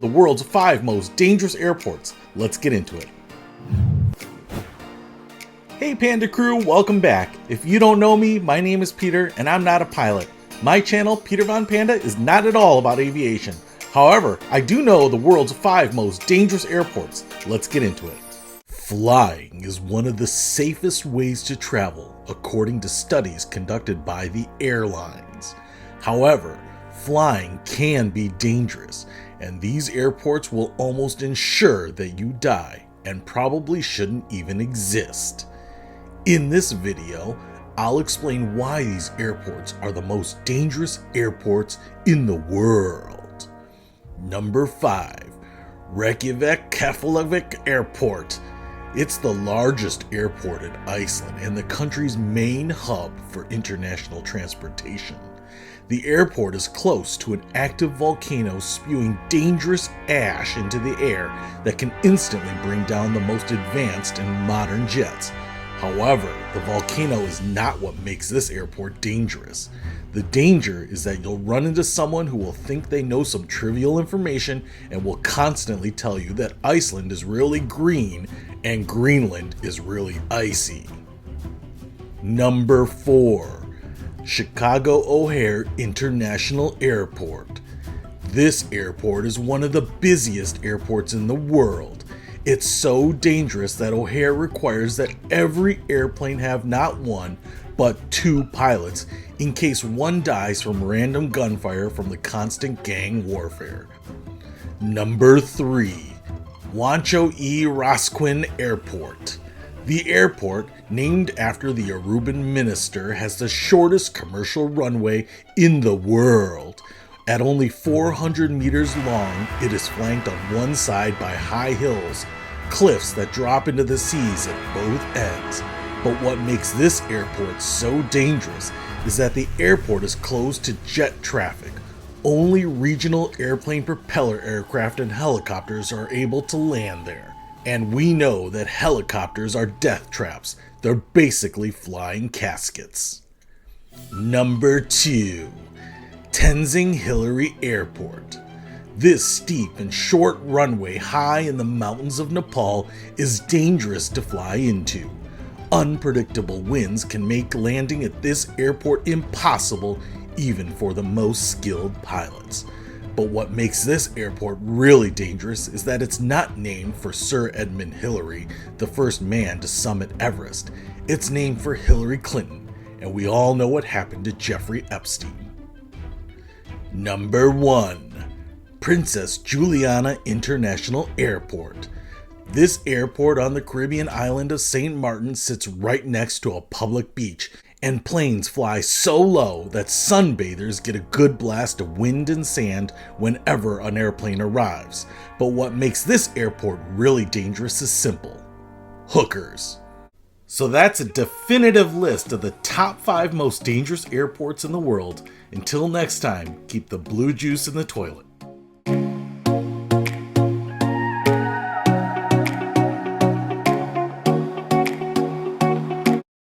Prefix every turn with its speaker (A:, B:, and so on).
A: The world's 5 most dangerous airports. Let's get into it. Hey Panda crew, welcome back. If you don't know me, my name is Peter and I'm not a pilot. My channel, Peter Von Panda, is not at all about aviation. However, I do know the world's 5 most dangerous airports. Let's get into it. Flying is one of the safest ways to travel, according to studies conducted by the airlines. However, flying can be dangerous, and these airports will almost ensure that you die and probably shouldn't even exist. In this video, I'll explain why these airports are the most dangerous airports in the world. Number 5. Reykjavik Airport. It's the largest airport in Iceland and the country's main hub for international transportation. The airport is close to an active volcano spewing dangerous ash into the air that can instantly bring down the most advanced and modern jets. However, the volcano is not what makes this airport dangerous. The danger is that you'll run into someone who will think they know some trivial information and will constantly tell you that Iceland is really green and Greenland is really icy. Number 4. Chicago O'Hare International Airport. This airport is one of the busiest airports in the world. It's so dangerous that O'Hare requires that every airplane have not one, but 2 pilots in case one dies from random gunfire from the constant gang warfare. Number 3. Rancho e Rosquin Airport. The airport, named after the Aruban minister, has the shortest commercial runway in the world. At only 400 meters long, it is flanked on one side by high hills, cliffs that drop into the seas at both ends. But what makes this airport so dangerous is that the airport is closed to jet traffic. Only regional airplane propeller aircraft and helicopters are able to land there. And we know that helicopters are death traps. They're basically flying caskets. Number 2. Tenzing Hillary Airport. This steep and short runway high in the mountains of Nepal is dangerous to fly into. Unpredictable winds can make landing at this airport impossible even for the most skilled pilots. But what makes this airport really dangerous is that it's not named for Sir Edmund Hillary, the first man to summit Everest. It's named for Hillary Clinton, and we all know what happened to Jeffrey Epstein. Number 1. Princess Juliana International Airport. This airport on the Caribbean island of St. Martin sits right next to a public beach, and planes fly so low that sunbathers get a good blast of wind and sand whenever an airplane arrives. But what makes this airport really dangerous is simple: hookers. So that's a definitive list of the top 5 most dangerous airports in the world. Until next time, keep the blue juice in the toilet.